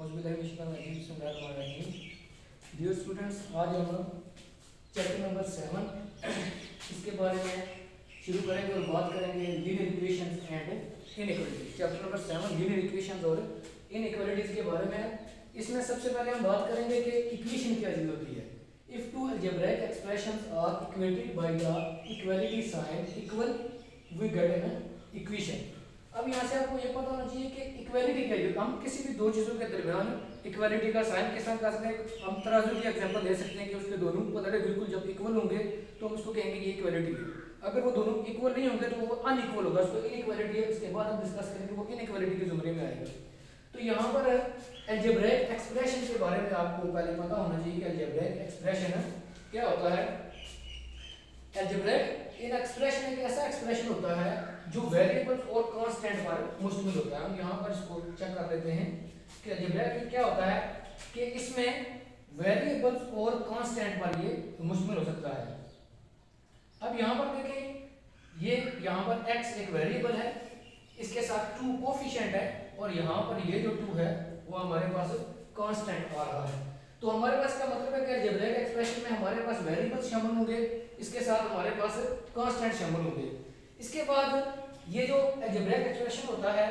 Dear students, आज हम chapter number 7 इसके बारे में शुरू करेंगे और बात करेंगे linear equations and inequalities. Chapter number 7 linear equations और इनइक्वालिटीज के बारे में। इसमें सबसे पहले हम बात करेंगे कि इक्वेशन क्या चीज होती है। If two algebraic expressions are equated by the equality sign equal we get an equation. अब यहाँ से आपको ये पता होना चाहिए कि इक्वालिटी क्या है। हम किसी भी दो चीजों के दरमियान इक्वालिटी का साइन किस तरह कर सकते हैं। हम तराजू की एग्जांपल दे सकते हैं कि उसके दोनों पलड़े बिल्कुल जब इक्वल होंगे तो हम उसको कहेंगे ये इक्वालिटी है। अगर वो दोनों इक्वल नहीं होंगे तो वो अनइक्वल होगा, उसको इनइक्वालिटी है। उसके बाद हम डिस्कस करेंगे वो इनइक्वालिटी के जुमरे में आएगा। तो यहाँ पर अलजेब्राइक एक्सप्रेशन के बारे में आपको पहले पता होना चाहिए कि अलजेब्राइक एक्सप्रेशन क्या होता है। अलजेब्राइक इन एक्सप्रेशन एक ऐसा एक्सप्रेशन होता है जो वेरिएबल्स और कांस्टेंट पर मुश्तमिल होता है। हम यहाँ पर इसको चेक कर लेते हैं कि अलजेब्राइक क्या होता है कि इसमें वेरिएबल्स और कांस्टेंट पर ये मुश्तमिल हो सकता है। अब यहाँ पर देखें, ये यहाँ पर x एक वेरिएबल है, इसके साथ 2 कोफिशिएंट है और यहाँ पर ये जो 2 है वो हमारे पास कांस्टेंट आ रहा है। तो हमारे पास का मतलब है कि अलजेब्राइक एक्सप्रेशन में हमारे पास वेरिएबल्स शामिल होंगे, इसके साथ हमारे पास कांस्टेंट शामिल होंगे। इसके बाद ये जो अलजेब्राइक एक्सप्रेशन होता है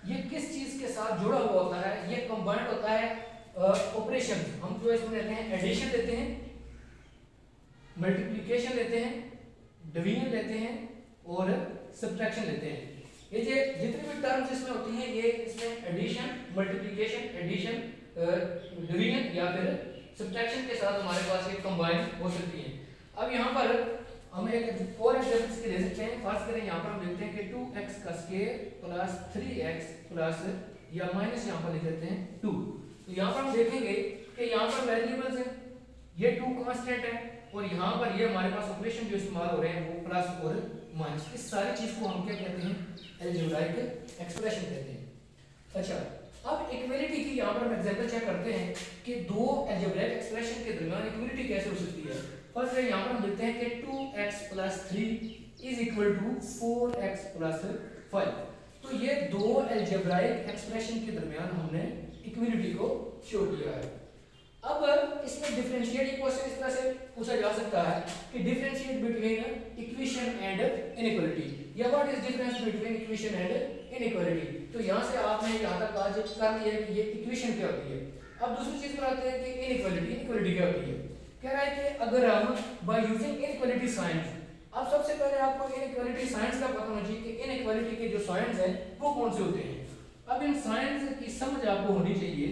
ये किस चीज के साथ जुड़ा हुआ होता है, ये कंबाइंड होता है ऑपरेशन। हम जो इसमें लेते हैं एडिशन लेते हैं, मल्टीप्लिकेशन लेते हैं, डिवीजन लेते हैं और सब्ट्रैक्शन लेते हैं। ये जो जितनी भी टर्म्स इसमें होती हैं ये इसमें एडिशन, मल्टीप्लिकेशन, एडिशन, डिवीजन या फिर सब्ट्रैक्शन के साथ हमारे पास ये कंबाइन हो सकती है। अब यहाँ पर हम एक और एग्जांपल के दे सकते हैं। फर्स्ट करें, यहाँ पर हम देखते हैं कि 2x का स्क्वायर प्लस 3x प्लस या माइनस यहाँ पर लिख देते हैं 2। तो यहाँ पर हम देखेंगे कि यहाँ पर वेरिएबल्स हैं, ये 2 कांस्टेंट है और यहाँ पर ये हमारे पास ऑपरेशन जो इस्तेमाल हो रहे हैं वो प्लस और माइनस। इस सारी चीज को हम क्या कहते हैं, अलजेब्राइक एक्सप्रेशन कहते हैं। अच्छा, अब इक्वालिटी की यहाँ पर हम एग्जांपल चेक करते हैं कि दो अलजेब्राइक एक्सप्रेशन के दरमियान इक्वालिटी कैसे हो सकती है। फर्स्ट यहाँ पर हम देखते हैं कि 2x + 3 is equal to 4x + 5। तो ये दो अलजेब्राइक एक्सप्रेशन के दरमियान हमने इक्वालिटी को शो किया है। अब इसमें डिफरेंशिएट क्वेश्चन इस तरह से पूछा जा सकता है कि differentiate between equation and inequality, या what is difference between equation and inequality. तो यहाँ से आपने यहाँ तक आज कर लिया कि ये इक्वेशन क्या होती है। अब दूसरी चीज पर आते हैं कि इनइक्वालिटी क्या होती है। कह रहा है कि अगर हम बाय यूजिंग इनइक्वालिटी साइंस, अब सबसे पहले आपको इनइक्वालिटी साइंस का पता होना चाहिए कि इनइक्वालिटी के जो साइंस हैं वो कौन से होते हैं। अब इन साइंस की समझ आपको होनी चाहिए।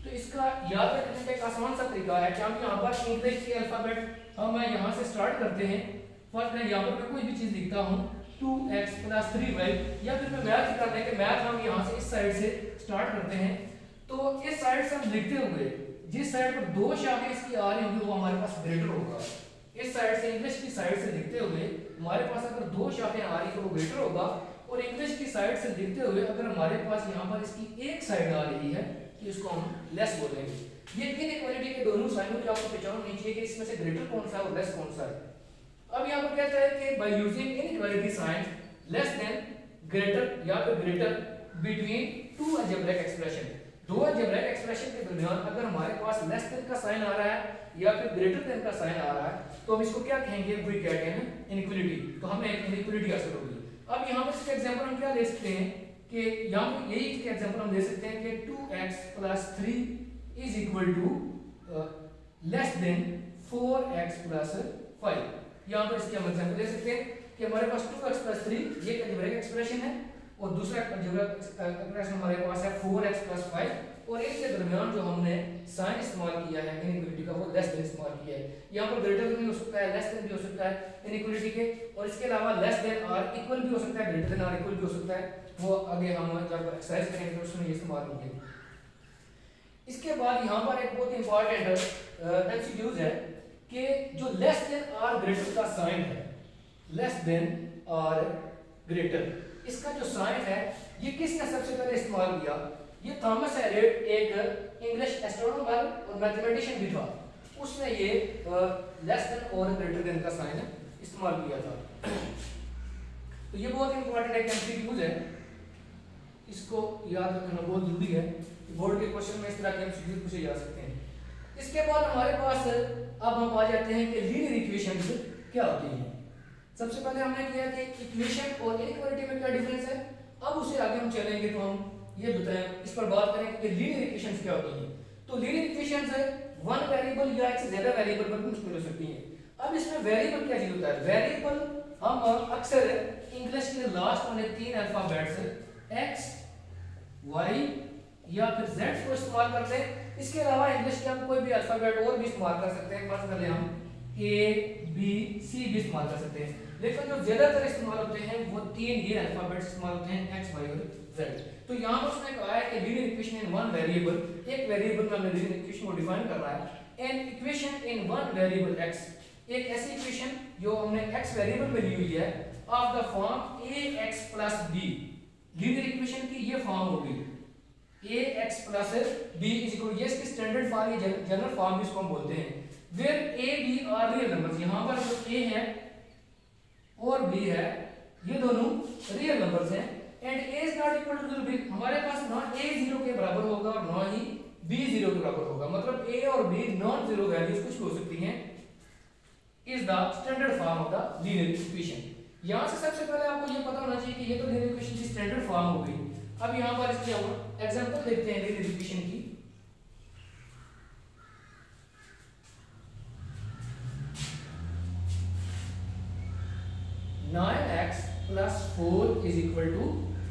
तो इसका याद रखने का एक आसान सा तरीका है कि हम यहाँ पर इंग्लिश के अल्फाबेट हम यहाँ से स्टार्ट करते हैं। फर्स्ट मैं यहाँ पर कोई भी चीज लिखता हूँ 2x + 3y, या फिर मैं मैथ करते हैं कि मैथ हम यहाँ से इस साइड से स्टार्ट करते हैं। तो इस साइड से हम लिखते हुए जिस साइड पर 2 शाखें इसकी आ रही होंगी वो हमारे पास ग्रेटर होगा। इस साइड से इंग्लिश की साइड से लिखते हुए हमारे पास अगर 2 शाखें आ रही तो वो ग्रेटर होगा, और इंग्लिश की साइड से लिखते हुए अगर हमारे पास यहाँ पर इसकी एक साइड आ रही है तो इसको हम लेस बोलेंगे। ये इनइक्वालिटी के दोनों साइनों की आपको पहचान होनी चाहिए कि इसमें से ग्रेटर कौन सा है और लेस कौन सा है। अब यहाँ पर कहता है कि by using inequality sign less than, greater या फिर greater between 2 algebraic expression. 2 algebraic expression के दरमियान अगर हमारे पास लेस देन का साइन आ रहा है या फिर ग्रेटर देन का साइन आ रहा है तो हम इसको क्या कहेंगे, वी गेट एन इनइक्वालिटी। तो हमें एक इनइक्वालिटी हासिल होगी। अब यहाँ पर इसका एग्जांपल हम क्या ले सकते हैं कि यहाँ पर यही इसके एग्जांपल हम दे सकते हैं कि 2x + 3 is equal to less than 4x + 5। यहाँ पर इसके हम एग्जांपल दे सकते हैं कि हमारे पास 2x + 3 ये अलजेब्राइक एक्सप्रेशन है और दूसरा अलजेब्राइक एक्सप्रेशन हमारे पास है 4x + 5, और इसके दरमियान जो हमने साइन इस्तेमाल किया है इनइक्वालिटी का वो लेस देन इस्तेमाल किया है। यहाँ पर ग्रेटर भी हो सकता है, लेस देन भी हो सकता है इनइक्वालिटी के, और इसके अलावा लेस देन और इक्वल भी हो सकता है, ग्रेटर देन और इक्वल भी हो सकता है। वो आगे हम जब एक्सरसाइज करेंगे तो उसमें ये इस्तेमाल होंगे। इसके बाद यहाँ पर एक बहुत इंपॉर्टेंट एमसीक्यूज है कि जो लेस देन और ग्रेटर का साइन है, लेस देन और ग्रेटर, इसका जो साइन है ये किसने सबसे पहले इस्तेमाल किया। ये थॉमस एलियट एक इंग्लिश एस्ट्रोनॉमर और मैथमेटिशियन भी था, उसने ये लेस देन और ग्रेटर देन का साइन इस्तेमाल किया था। तो ये बहुत इंपॉर्टेंट एक एमसीक्यूज है, इसको याद रखना बहुत जरूरी है। बोर्ड के क्वेश्चन में इस तरह के एमसीक्यू पूछे जा सकते हैं। इसके बाद हमारे पास अब हम आ जाते हैं कि लीनियर इक्वेशंस क्या होती हैं। सबसे पहले हमने किया कि इक्वेशन और इनइक्वालिटी में क्या डिफरेंस है। अब उसे आगे हम चलेंगे तो हम ये बताएं, इस पर बात करें कि लीनियर इक्वेशंस क्या होती हैं। तो लीनियर इक्वेशंस वन वेरिएबल या एक से ज्यादा वेरिएबल पर मुश्किल हो सकती हैं। अब इसमें वेरिएबल क्या चीज होता है। वेरिएबल हम अक्सर इंग्लिश के लास्ट वाले 3 अल्फाबेट्स एक्स, वाई या फिर जेड को इस्तेमाल करते हैं। इसके अलावा इंग्लिश के हम कोई भी अल्फाबेट और भी इस्तेमाल कर सकते हैं। फर्स्ट पहले हम ए, बी, सी भी इस्तेमाल कर सकते हैं, लेकिन जो ज्यादातर इस्तेमाल होते हैं वो 3 ये अल्फाबेट्स इस्तेमाल होते हैं, एक्स, वाई और जेड। तो यहाँ पर उसने कहा है कि linear equation in one variable, एक वेरिएबल में हमने लीनियर इक्वेशन को डिफाइन कर रहा है। An equation in one variable x, एक ऐसी इक्वेशन जो हमने एक्स वेरिएबल में ली हुई है, of the form a x plus b. Linear equation की ये फॉर्म होगी a x plus b is equal, ये इसकी स्टैंडर्ड फॉर्म, ये जनरल फॉर्म भी इसको हम बोलते हैं। Where a b are real numbers, यहाँ पर जो ए है और बी है ये दोनों रियल नंबर्स हैं। And A is not equal to 0, हमारे पास ना ए 0 के बराबर होगा और ना ही बी 0 के बराबर होगा, मतलब ए और बी नॉन जीरो वैल्यूज कुछ भी हो सकती हैं, is the standard form of the linear equation. यहां से सबसे पहले आपको ये पता होना चाहिए कि ये तो लीनियर इक्वेशन की स्टैंडर्ड फॉर्म हो गई। अब यहां पर इसकी हम एग्जांपल देखते हैं लीनियर इक्वेशन की। Nine X plus 4 is equal to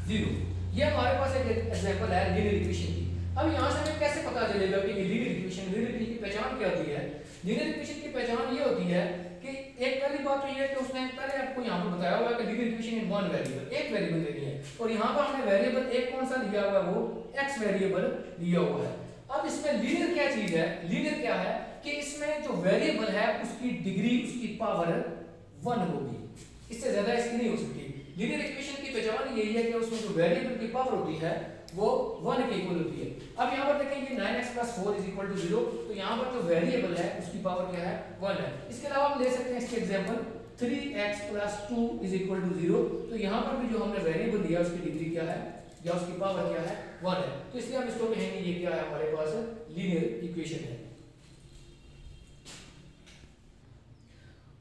0, ये हमारे पास एक एग्जांपल है लीनियर इक्वेशन की। अब यहां से हमें कैसे पता चलेगा कि ये लीनियर इक्वेशन, लीनियर इक्वेशन की पहचान क्या होती है। लीनियर इक्वेशन की पहचान ये होती है कि एक पहली बात तो ये है कि उसने पहले आपको यहाँ पर बताया हुआ है कि linear equation in one variable, एक वेरिएबल लेनी है, और यहाँ पर हमने वेरिएबल एक कौन सा लिया हुआ है, वो एक्स वेरिएबल लिया हुआ है। अब इसमें लीनियर क्या चीज है, लीनियर क्या है कि इसमें जो वेरिएबल है उसकी डिग्री, उसकी पावर 1 होगी, इससे ज्यादा इसकी नहीं हो सकती। लीनियर इक्वेशन की पहचान यही है कि उसमें जो वेरिएबल की पावर होती है वो 1 के इक्वल होती है। अब यहाँ पर देखेंगे 9x + 4 = 0, तो यहाँ पर जो वेरिएबल है उसकी पावर क्या है, 1 है। इसके अलावा हम ले सकते हैं इसके एग्जांपल 3x + 2 = 0, तो यहाँ पर भी जो हमने वेरिएबल दिया उसकी डिग्री क्या है या उसकी पावर क्या है, 1 है। तो इसलिए हम इसको कहेंगे ये क्या है, हमारे पास लीनियर इक्वेशन है।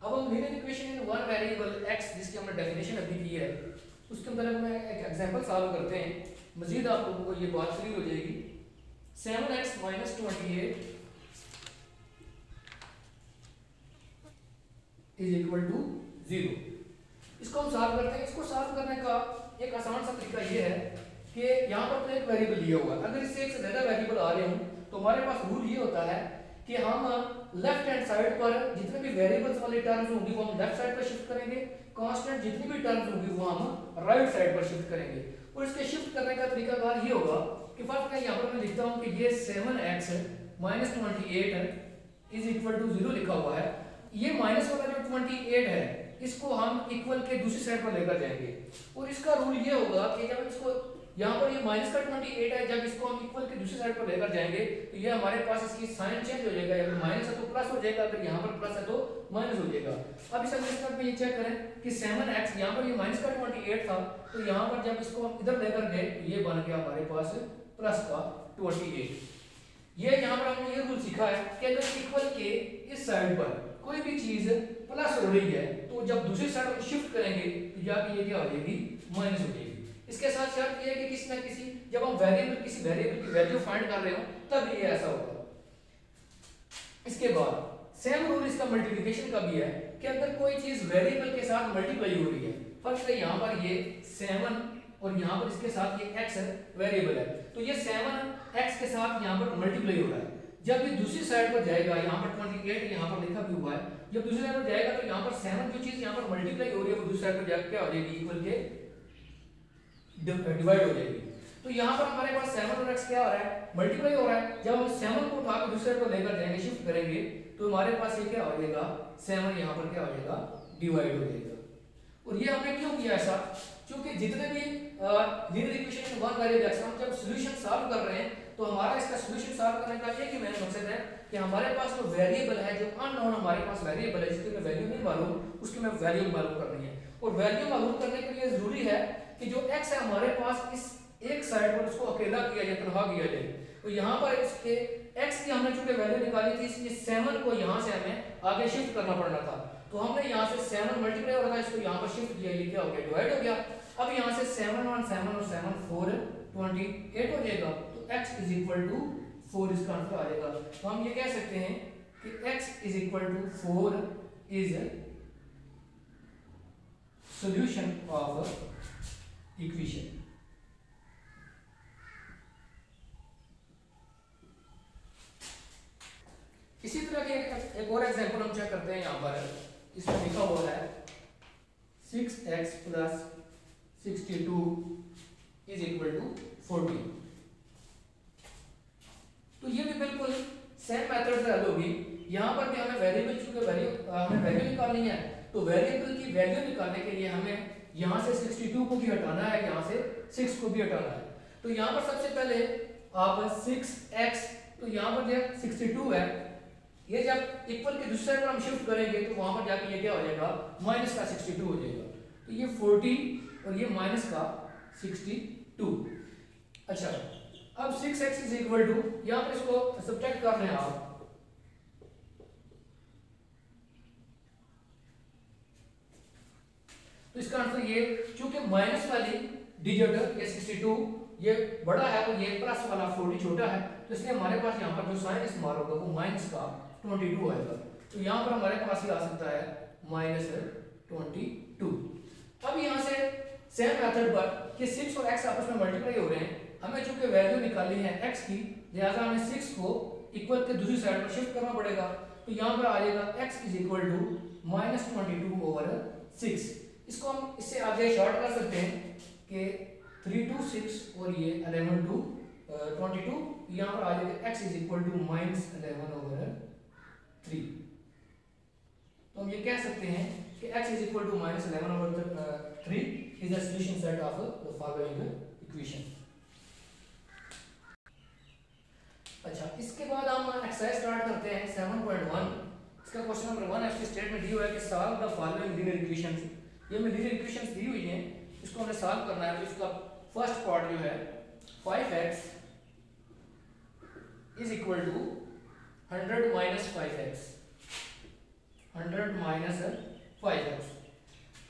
अब हम linear equation in one variable x, जिसकी हमने डेफिनेशन अभी की है, उसके अंदर हम एक एग्जांपल सॉल्व करते हैं, मजीद आप लोगों को ये बात क्लियर हो जाएगी। 7x - 28 = 0। इसको हम सॉल्व करते हैं। इसको सॉल्व करने का एक आसान सा तरीका ये है कि यहाँ पर तो एक वेरिएबल लिया हुआ है, अगर इससे एक से ज्यादा वेरिएबल आ रहे हों तो हमारे पास रूल ये होता है कि हम लेफ्ट हैंड साइड पर जितने भी वेरिएबल्स वाली टर्म्स होंगी वो हम लेफ्ट साइड पर शिफ्ट करेंगे, कांस्टेंट जितनी भी टर्म्स होंगी वो हम राइट साइड पर शिफ्ट करेंगे। और इसके शिफ्ट करने का तरीकाकार ये होगा कि फर्स्ट मैं यहाँ पर मैं लिखता हूँ कि ये 7x - 28 = 0 लिखा हुआ है। ये माइनस वाला जो 28 है इसको हम इक्वल के दूसरी साइड पर लेकर जाएंगे, और इसका रूल ये होगा कि जब इसको यहाँ पर ये माइनस का 28 है, जब इसको हम इक्वल के दूसरी साइड पर लेकर जाएंगे तो ये हमारे पास इसकी साइन चेंज हो जाएगा, अगर माइनस है तो प्लस हो जाएगा, अगर यहाँ पर प्लस है तो माइनस हो जाएगा। अब इस अंदर पे ये चेक करें कि 7x, यहाँ पर ये माइनस का 28 था, तो यहाँ पर जब इसको हम इधर लेकर गए तो ये बन गया हमारे पास प्लस का 28। ये यहाँ पर हमने ये रूल सीखा है कि अगर इक्वल के इस साइड पर कोई भी चीज प्लस हो रही है तो जब दूसरी साइड पर शिफ्ट करेंगे तो जाके ये क्या हो जाएगी, माइनस हो जाएगी। इसके साथ शर्त ये है कि किसी ना किसी जब हम किसी वेरिएबल की वैल्यू फाइंड कर रहे हो तब ये ऐसा होगा। इसके बाद सेम रूल इसका मल्टीप्लिकेशन का भी है कि अगर कोई चीज वेरिएबल के साथ मल्टीप्लाई हो रही है, फर्स्ट है यहाँ पर ये 7 और यहाँ पर इसके साथ ये x वेरिएबल है, तो ये 7x के साथ यहाँ पर मल्टीप्लाई हो रहा है। जब ये दूसरी साइड पर जाएगा, यहाँ पर 28 यहाँ पर लिखा भी हुआ है, जब दूसरी साइड पर जाएगा तो यहाँ पर 7 जो चीज यहाँ पर मल्टीप्लाई हो रही है वो दूसरी साइड पर जाकर क्या हो जाएगी, इक्वल के डिवाइड हो जाएगी। तो यहाँ पर हमारे पास 7 और x क्या हो रहा है, मल्टीप्लाई हो रहा है। जब हम 7 को उठाकर दूसरे पर लेकर जाएंगे, शिफ्ट करेंगे, तो हमारे पास ये क्या हो जाएगा, 7 यहाँ पर क्या हो जाएगा, डिवाइड हो जाएगा। और ये हमने क्यों किया ऐसा, क्योंकि जितने भी linear equation one variable x हम जब सॉल्यूशन सॉल्व कर रहे हैं तो हमारा इसका सॉल्यूशन सॉल्व करने का एक ही मेन मकसद है कि हमारे पास जो वेरिएबल है, जो अननोन हमारे पास वेरिएबल है जिसकी हमें वैल्यू नहीं मालूम, उसकी हमें वैल्यू मालूम करनी है। और वैल्यू मालूम करने के लिए जरूरी है कि जो x है हमारे पास इस एक साइड पर उसको अकेला किया जाए, तनहा किया जाए। तो यहाँ पर इसके x की हमने चूंकि वैल्यू निकाली थी, इसलिए 7 को यहाँ से हमें आगे शिफ्ट करना पड़ना था। तो हमने यहाँ से 7 मल्टीप्लाई हो रहा था, इसको यहाँ पर शिफ्ट किया, ये क्या हो गया, डिवाइड हो गया। अब यहाँ से 7 1 7 और 7 4 28 हो जाएगा। तो x इज इक्वल टू 4 इसका आंसर आ जाएगा। तो हम ये कह सकते हैं कि x is equal to 4 is solution of equation. इसी तरह के एक और एग्जांपल हम चेक करते हैं। यहाँ पर इसमें लिखा हुआ है 6x plus 62 is equal to 14। तो ये भी बिल्कुल सेम मेथड से हल होगी। यहाँ पर भी हमें वेरिएबल चूंकि हमें वैल्यू निकालनी है, तो वेरिएबल की वैल्यू निकालने के लिए हमें यहाँ से 62 को भी हटाना है, यहाँ से 6 को भी हटाना है। तो यहाँ पर सबसे पहले आप 6x, तो यहाँ पर जो 62 है, ये जब इक्वल के दूसरे साइड पर हम शिफ्ट करेंगे तो वहां पर जाके ये क्या हो जाएगा, माइनस का 62 हो जाएगा। तो ये 14 और ये माइनस का 62। अच्छा, अब 6x इज इक्वल टू, यहाँ पर इसको सब्ट्रैक्ट कर रहे हैं आप, तो इसका आंसर ये, चूंकि माइनस वाली डिजिट ये 62 ये बड़ा है और ये प्लस वाला 40 छोटा है, तो इसलिए हमारे पास यहाँ पर जो साइन इस्तेमाल होगा वो माइनस का 22 आएगा। तो यहाँ पर हमारे पास ये आ सकता है माइनस 22। अब यहाँ से सेम मेथड पर कि 6 और x आपस में मल्टीप्लाई हो रहे हैं, हमें चूंकि वैल्यू निकालनी है x की, लिहाजा हमें 6 को इक्वल के दूसरी साइड पर शिफ्ट करना पड़ेगा। तो यहाँ पर आ जाएगा x is equal to minus 22 over 6। इसको हम इससे आगे शॉर्ट कर सकते हैं कि 3 to 6 और ये 11 to 22, यहाँ पर आ जाएगा x is equal to minus 11 over 3। तो हम ये कह सकते हैं कि x is equal to minus 11 over 3 is the solution set of the following equation. अच्छा, इसके बाद हम एक्सरसाइज स्टार्ट करते हैं 7.1। इसका क्वेश्चन नंबर 1 है, स्टेटमेंट दी हुआ है कि solve the following linear equations. ये में लीनियर इक्वेशंस दी हुई हैं, इसको हमने सॉल्व करना है। तो इसका फर्स्ट पार्ट जो है 5x is equal to 100 minus 5x, 100 minus 5x।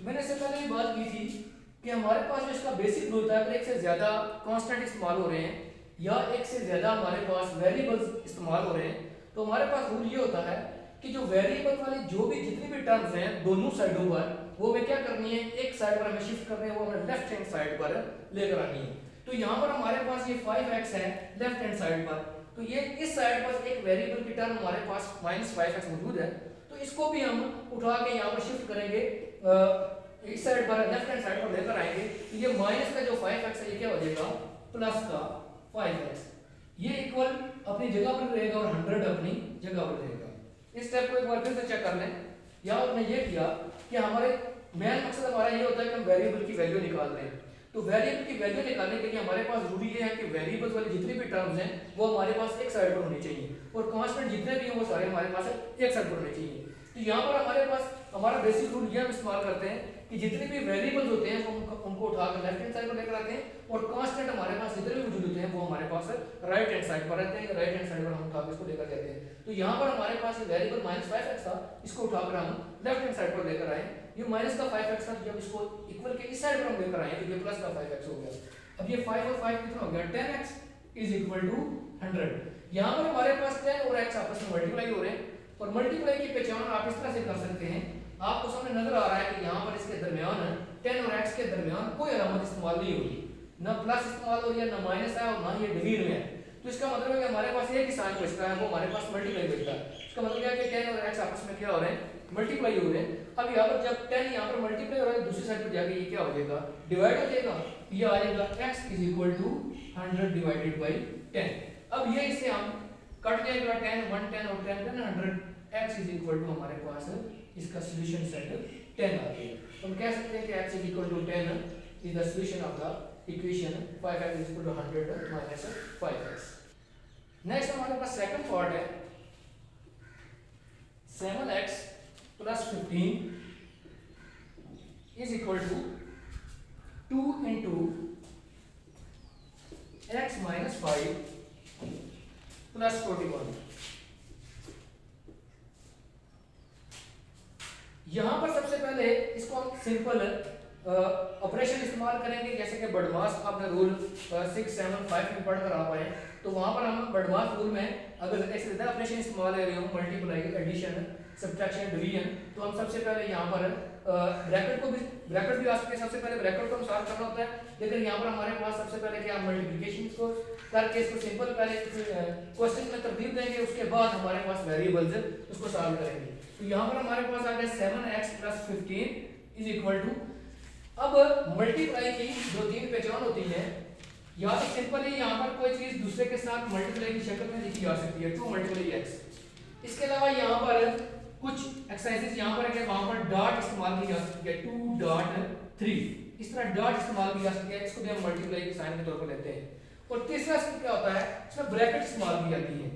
मैंने इससे पहले भी बात की थी कि हमारे पास जो इसका बेसिक रूल था, अगर एक से ज्यादा कांस्टेंट इस्तेमाल हो रहे हैं या एक से ज्यादा हमारे पास वेरिएबल्स इस्तेमाल हो रहे हैं, तो हमारे पास रूल ये होता है कि जो वेरिएबल वाली जो भी जितनी भी टर्म्स हैं दोनों साइडों पर, वो हमें क्या करनी है, एक साइड पर हमें शिफ्ट करनी है, वो हमें लेफ्ट हैंड साइड पर लेकर आनी है। तो यहाँ पर हमारे पास ये 5x है लेफ्ट हैंड साइड पर, तो ये इस साइड पर एक वेरिएबल की टर्म हमारे पास माइनस 5x मौजूद है, तो इसको भी हम उठा के यहाँ पर शिफ्ट करेंगे, इस साइड पर लेफ्ट हैंड साइड पर लेकर आएंगे। तो ये माइनस का जो 5x है ये क्या हो जाएगा, प्लस का 5x। ये इक्वल अपनी जगह पर रहेगा और 100 अपनी जगह पर रहेगा। इस स्टेप को एक बार फिर से चेक कर लें। यहाँ हमने ये किया कि हमारे मेन मकसद हमारा ये होता है कि हम वेरिएबल की वैल्यू निकाल रहे हैं। तो वेरिएबल की वैल्यू निकालने के लिए हमारे पास जरूरी ये है कि वेरिएबल्स वाली जितनी भी टर्म्स हैं वो हमारे पास एक साइड पर होनी चाहिए, और कांस्टेंट जितने भी हैं वो सारे हमारे पास एक साइड पर होने चाहिए। तो यहाँ पर हमारे पास हमारा बेसिक रूल ये हम इस्तेमाल करते हैं कि जितने भी वेरिएबल्स होते हैं उनको उठाकर लेफ्ट हैंड साइड पर लेकर आते हैं, और कांस्टेंट हमारे पास जितने भी मौजूद होते हैं वो हमारे पास राइट हैंड साइड पर रहते हैं, राइट हैंड साइड पर हम उठाकर इसको लेकर जाते हैं। तो यहाँ पर हमारे पास वेरिएबल माइनस 5x था, इसको उठाकर हम लेफ्ट हैंड साइड पर लेकर आए। ये माइनस का 5x था, जब इसको इक्वल के इस साइड पर हम लेकर आए तो ये प्लस का 5x हो गया। अब ये 5 और 5 कितना हो गया, 10x इज इक्वल टू 100। यहाँ पर हमारे पास 10 और x आपस में मल्टीप्लाई हो रहे हैं, और मल्टीप्लाई की पहचान आप इस तरह से कर सकते हैं। आपको सामने नजर आ रहा है कि यहाँ पर इसके दरमियान 10 और x के दरमियान कोई अलामत इस्तेमाल नहीं होगी, ना प्लस इस्तेमाल हो रही है, ना माइनस है, और ना ये डिवीजन में है। तो इसका मतलब है कि हमारे पास एक ही साइन बचता है, वो हमारे पास मल्टीप्लाई बचता है। इसका मतलब क्या है कि 10 और x आपस में क्या हो रहे हैं, मल्टीप्लाई हो रहे हैं। अब यहाँ पर जब 10 यहाँ पर मल्टीप्लाई हो रहा है, दूसरी साइड पर जाके ये क्या हो जाएगा, डिवाइड हो जाएगा। ये आ जाएगा x is equal to 100 divided by 10। अब ये इसे हम कट जाएगा, 10 1 10 और 10 10 100, x इज इक्वल टू हमारे पास इसका सॉल्यूशन सेट 10 आ गया। तो हम कह सकते हैं कि x is equal to 10 is the solution of the equation 5x is equal to 100 minus 5x। Next हमारे पास सेकंड पार्ट है 7x plus 15 is equal to 2 into x minus 5 plus 41। यहां पर सबसे पहले इसको हम सिंपल ऑपरेशन इस्तेमाल करेंगे, जैसे कि बडमास आपने रूल 6, 7, 5 में पढ़कर आप आए, तो वहां पर हम बडमास रूल में अगर ऐसे ऑपरेशन इस्तेमाल कर रहे हो, मल्टीप्लाई, एडिशन, सब्ट्रैक्शन, डिवीजन, तो हम सबसे पहले यहाँ पर ब्रैकेट भी आ सकते हैं। सबसे पहले ब्रैकेट को हम सॉल्व करना होता है, लेकिन यहाँ पर हमारे पास सबसे पहले क्या मल्टीप्लिकेशन को करके इसको सिंपल पहले क्वेश्चन में तरतीब देंगे, उसके बाद हमारे पास वेरिएबल्स उसको सॉल्व करेंगे। तो यहाँ पर हमारे पास आ गया 7x + 15 इज इक्वल टू, अब मल्टीप्लाई की दो तीन पहचान होती है, या तो सिंपली यहाँ पर कोई चीज दूसरे के साथ मल्टीप्लाई की शक्ल में लिखी जा सकती है, 2 × x। इसके अलावा यहाँ पर कुछ एक्सरसाइजेस यहाँ पर है, वहां पर डॉट इस्तेमाल की जा सकती है, 2.3 इस तरह डॉट इस्तेमाल की जा सकती है, इसको भी हम मल्टीप्लाई के साइन के तौर पर लेते हैं। और तीसरा इसमें क्या होता है, इसमें ब्रैकेट इस्तेमाल की जाती है,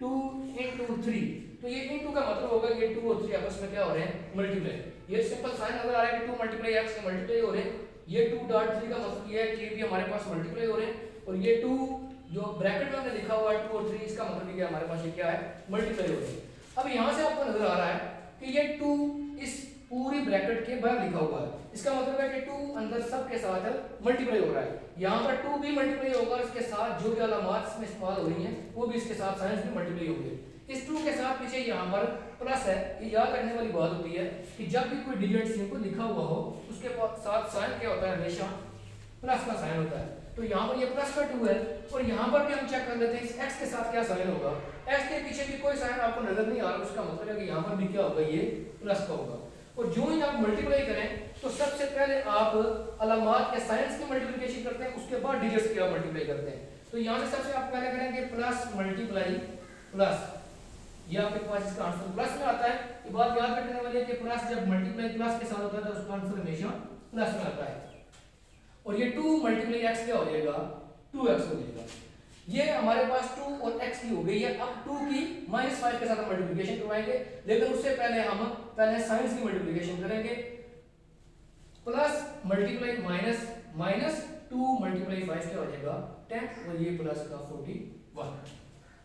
2 × 3, तो ये इनटू का मतलब होगा ये 2 और 3 आपस में क्या हो रहे हैं, मल्टीप्लाई। ये सिंपल साइन नजर आ रहा है कि 2 × x के मल्टीप्लाई हो रहे हैं, ये 2.3 का मतलब ये है कि ये भी हमारे पास मल्टीप्लाई हो रहे हैं, और ये 2 जो ब्रैकेट में हमने लिखा हुआ है 2 और 3, इसका मतलब क्या हमारे पास ये क्या है, मल्टीप्लाई हो रहे हैं। अब यहां से आपको नजर आ रहा है कि ये 2 इस पूरी ब्रैकेट के बाहर लिखा हुआ है, इसका मतलब है कि 2 अंदर सब के साथ मल्टीप्लाई हो रहा है। यहाँ पर 2 भी मल्टीप्लाई होगा, इसके साथ जो भी अलामात इसमें इस्तेमाल हो रही हैं वो भी इसके साथ साइंस भी मल्टीप्लाई होंगे। इस 2 के साथ पीछे यहाँ पर प्लस है, ये याद रखने वाली बात होती है कि जब भी कोई डिजिट सिंपल लिखा हुआ हो उसके साथ साइन क्या होता है, हमेशा प्लस का साइन होता है। तो यहाँ पर ये प्लस का 2 है, और यहाँ पर भी हम चेक कर लेते हैं इस x के साथ क्या साइन होगा, x के पीछे भी कोई साइन आपको नजर नहीं आ रहा, उसका मतलब है कि यहाँ पर भी क्या होगा, ये प्लस का होगा। और जो ही आप मल्टीप्लाई करें तो सबसे पहले आप अलामात के साइंस की मल्टीप्लिकेशन करते हैं, उसके बाद डिजिट्स की आप मल्टीप्लाई करते हैं। तो यहाँ से सबसे आप पहले करेंगे प्लस मल्टीप्लाई प्लस, ये आपके पास इसका आंसर प्लस में आता है। ये बात याद रखने वाली है कि प्लस जब मल्टीप्लाई प्लस के साथ होता है तो उसका आंसर हमेशा प्लस में आता है। और ये 2 × x क्या हो जाएगा, 2x हो जाएगा। ये हमारे पास 2 और x की हो गई है। अब 2 की -5 के साथ हम मल्टीप्लिकेशन करवाएंगे, लेकिन उससे पहले हम साइंस की मल्टीप्लिकेशन करेंगे। प्लस मल्टीप्लाई माइनस, माइनस 2 × 5 क्या हो जाएगा, 10, और ये प्लस का 41।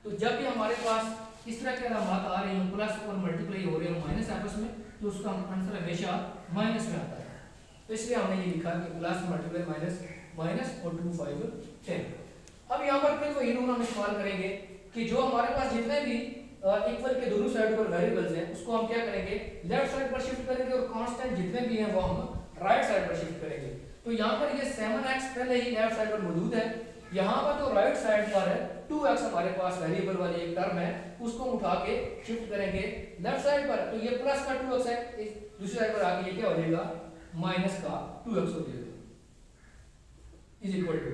तो जब भी हमारे पास इस तरह के अलामात आ रहे हैं, प्लस और मल्टीप्लाई हो रहे हैं माइनस आपस में, तो उसका आंसर हमेशा माइनस में आता है। तो इसलिए हमने ये लिखा कि प्लस मल्टीप्लाई माइनस, माइनस और 2, 5, 10। अब यहाँ पर फिर वही रूल हम इस्तेमाल करेंगे कि जो हमारे पास जितने भी इक्वल के दोनों साइड पर वेरिएबल्स हैं उसको हम क्या करेंगे, लेफ्ट साइड पर शिफ्ट करेंगे, और कांस्टेंट जितने भी हैं वो हम राइट साइड पर शिफ्ट करेंगे। तो यहाँ पर ये 7x पहले ही लेफ्ट साइड पर मौजूद है, यहाँ पर तो राइट साइड पर है 2x हमारे पास वेरिएबल वाली एक टर्म है, उसको उठा के शिफ्ट करेंगे लेफ्ट साइड पर, तो ये प्लस का 2x है, दूसरी साइड पर आके ये क्या हो जाएगा, माइनस का 2x हो जाएगा, इज इक्वल टू।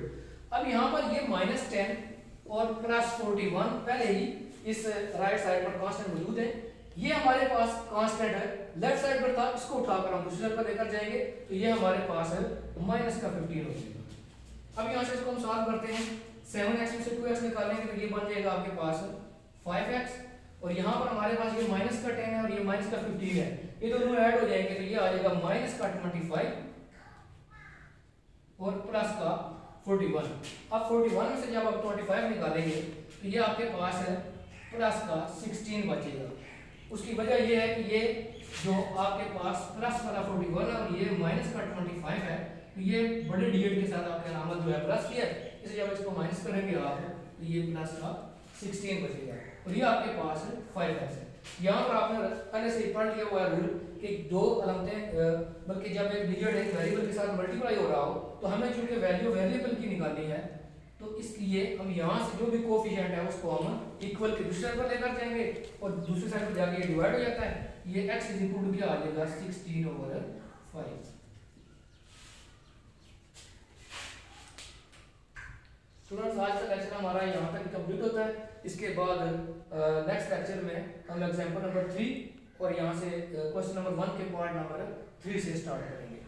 अब यहाँ पर ये -10 और प्लस 41 पहले ही इस राइट साइड पर कांस्टेंट मौजूद है, ये हमारे पास कांस्टेंट है, लेफ्ट साइड पर था, इसको उठाकर हम दूसरी साइड पर लेकर जाएंगे, तो ये हमारे पास है माइनस का 15 हो जाएगा। अब यहाँ से इसको हम सॉल्व करते हैं, 7x में से 2x निकालेंगे तो ये बन जाएगा आपके पास 5x, और यहाँ पर हमारे पास ये माइनस का 10 है और ये माइनस का 15 है, ये दोनों ऐड हो जाएंगे तो ये आ जाएगा माइनस का 25 और प्लस का 41। अब 41 में से जब आप 25 निकालेंगे तो ये आपके पास है प्लस का 16 बचेगा। उसकी वजह ये है कि ये जो आपके पास प्लस वाला 41 है और ये माइनस का 25 है, तो ये बड़े डिजिट के साथ आपकी अलामत जो है प्लस की है, इसे जब इसको माइनस करेंगे आप तो ये प्लस का 16 बचेगा, और ये आपके पास 5x है। यहाँ पर आपने पहले से ही पढ़ लिया हुआ है रूल कि दो अलामतें बल्कि जब एक डिजिट एक वेरिएबल के साथ मल्टीप्लाई हो रहा हो तो हमें चूंकि वैल्यू वेरिएबल की निकालनी है, तो इसलिए हम यहाँ से जो भी कोफिशिएंट है उसको हम इक्वल के दूसरे साइड पर लेकर जाएंगे, और दूसरी साइड पर जाके ये डिवाइड हो जाता है, ये x इज इक्वल टू क्या आ जाएगा 16/5। स्टूडेंट्स आज का लेक्चर हमारा यहाँ तक कंप्लीट होता है। इसके बाद नेक्स्ट लेक्चर में हम एग्जांपल नंबर 3 और यहाँ से क्वेश्चन नंबर 1 के पॉइंट नंबर 3 से स्टार्ट करेंगे।